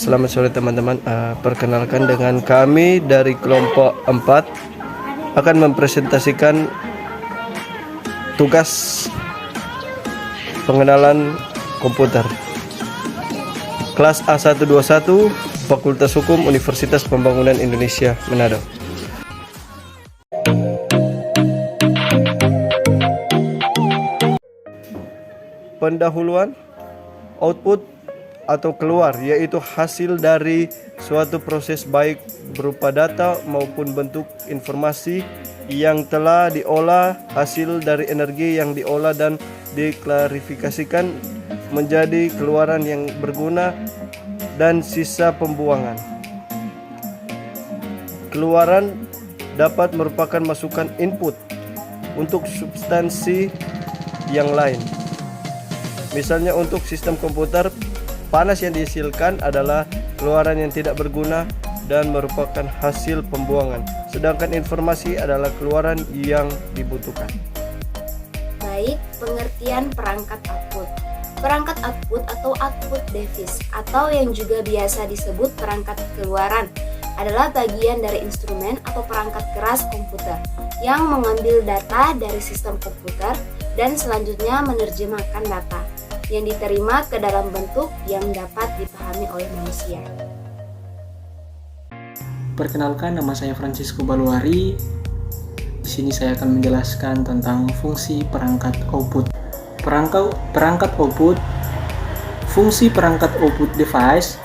Selamat sore teman-teman. Perkenalkan dengan kami dari kelompok 4 akan mempresentasikan tugas pengenalan komputer. Kelas A121 Fakultas Hukum Universitas Pembangunan Indonesia, Manado. Pendahuluan, output atau keluar, yaitu hasil dari suatu proses baik berupa data maupun bentuk informasi yang telah diolah, hasil dari energi yang diolah dan diklarifikasikan menjadi keluaran yang berguna dan sisa pembuangan. Keluaran dapat merupakan masukan input untuk substansi yang lain. Misalnya untuk sistem komputer, panas yang dihasilkan adalah keluaran yang tidak berguna dan merupakan hasil pembuangan, sedangkan informasi adalah keluaran yang dibutuhkan. Baik, pengertian perangkat output. Perangkat output atau output device atau yang juga biasa disebut perangkat keluaran adalah bagian dari instrumen atau perangkat keras komputer yang mengambil data dari sistem komputer dan selanjutnya menerjemahkan data yang diterima ke dalam bentuk yang dapat dipahami oleh manusia. Perkenalkan, nama saya Francisco Baluari. Di sini saya akan menjelaskan tentang fungsi perangkat output. Perangkat output, fungsi perangkat output device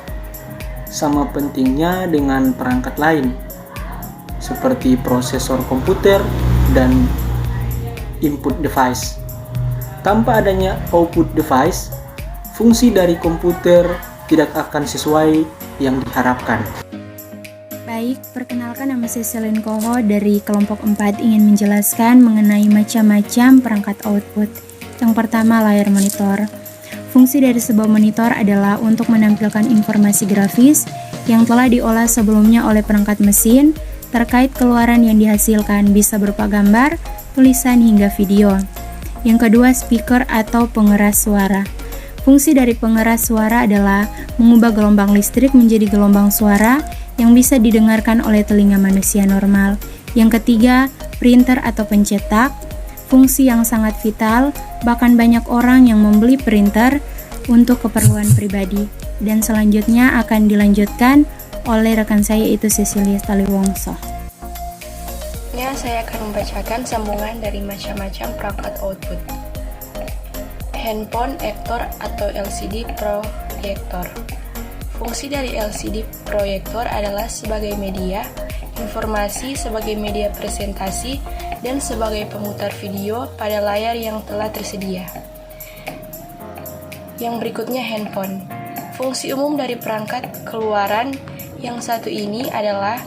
sama pentingnya dengan perangkat lain, seperti prosesor komputer dan input device. Tanpa adanya output device, fungsi dari komputer tidak akan sesuai yang diharapkan. Baik, perkenalkan, nama saya Selin Koho dari kelompok 4 ingin menjelaskan mengenai macam-macam perangkat output. Yang pertama, layar monitor. Fungsi dari sebuah monitor adalah untuk menampilkan informasi grafis yang telah diolah sebelumnya oleh perangkat mesin terkait keluaran yang dihasilkan, bisa berupa gambar, tulisan, hingga video. Yang kedua, speaker atau pengeras suara. Fungsi dari pengeras suara adalah mengubah gelombang listrik menjadi gelombang suara yang bisa didengarkan oleh telinga manusia normal. Yang ketiga, printer atau pencetak. Fungsi yang sangat vital, bahkan banyak orang yang membeli printer untuk keperluan pribadi. Dan selanjutnya akan dilanjutkan oleh rekan saya, yaitu Cecilia Taliwongso. Saya akan membacakan sambungan dari macam-macam perangkat output. Handphone actor atau LCD proyektor. Fungsi dari LCD proyektor adalah sebagai media informasi, sebagai media presentasi, dan sebagai pemutar video pada layar yang telah tersedia. Yang berikutnya, handphone. Fungsi umum dari perangkat keluaran yang satu ini adalah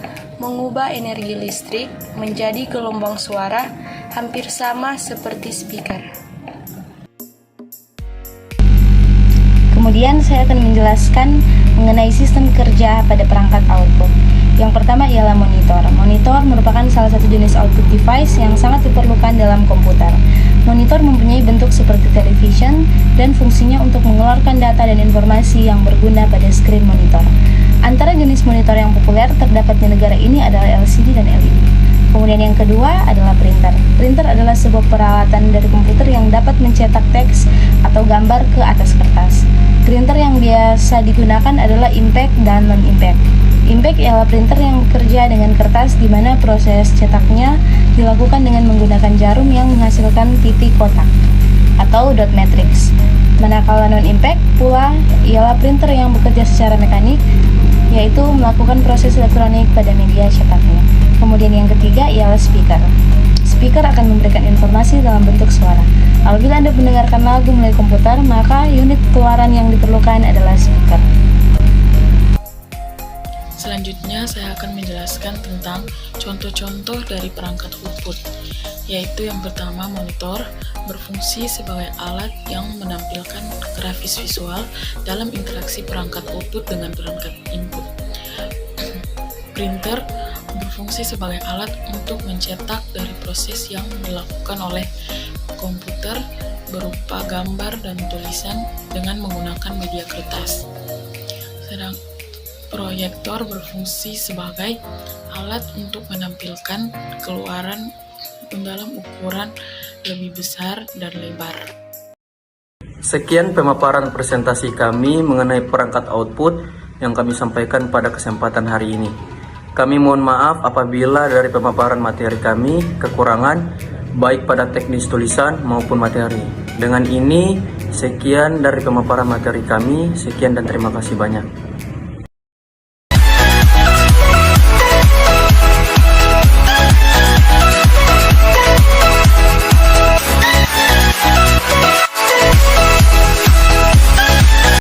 mengubah energi listrik menjadi gelombang suara, hampir sama seperti speaker. Kemudian saya akan menjelaskan mengenai sistem kerja pada perangkat output. Yang pertama ialah monitor. Monitor merupakan salah satu jenis output device yang sangat diperlukan dalam komputer. Monitor mempunyai bentuk seperti television dan fungsinya untuk mengeluarkan data dan informasi yang berguna pada screen monitor. Antara jenis monitor yang populer terdapat di negara ini adalah LCD dan LED. Kemudian yang kedua adalah printer. Printer adalah sebuah peralatan dari komputer yang dapat mencetak teks atau gambar ke atas kertas. Printer yang biasa digunakan adalah impact dan non-impact. Impact ialah printer yang bekerja dengan kertas di mana proses cetaknya dilakukan dengan menggunakan jarum yang menghasilkan titik kotak atau dot matrix. Manakala non-impact pula ialah printer yang bekerja secara mekanik, yaitu melakukan proses elektronik pada media cetaknya. Kemudian yang ketiga ialah speaker. Speaker akan memberikan informasi dalam bentuk suara. Apabila Anda mendengarkan lagu melalui komputer, maka unit keluaran yang diperlukan adalah speaker. Selanjutnya saya akan menjelaskan tentang contoh-contoh dari perangkat output, yaitu yang pertama, monitor berfungsi sebagai alat yang menampilkan grafis visual dalam interaksi perangkat output dengan perangkat input. Printer berfungsi sebagai alat untuk mencetak dari proses yang dilakukan oleh komputer berupa gambar dan tulisan dengan menggunakan media kertas. proyektor berfungsi sebagai alat untuk menampilkan keluaran dalam ukuran lebih besar dan lebar. Sekian pemaparan presentasi kami mengenai perangkat output yang kami sampaikan pada kesempatan hari ini. Kami mohon maaf apabila dari pemaparan materi kami kekurangan baik pada teknis tulisan maupun materi. Dengan ini, sekian dari pemaparan materi kami. Sekian dan terima kasih banyak.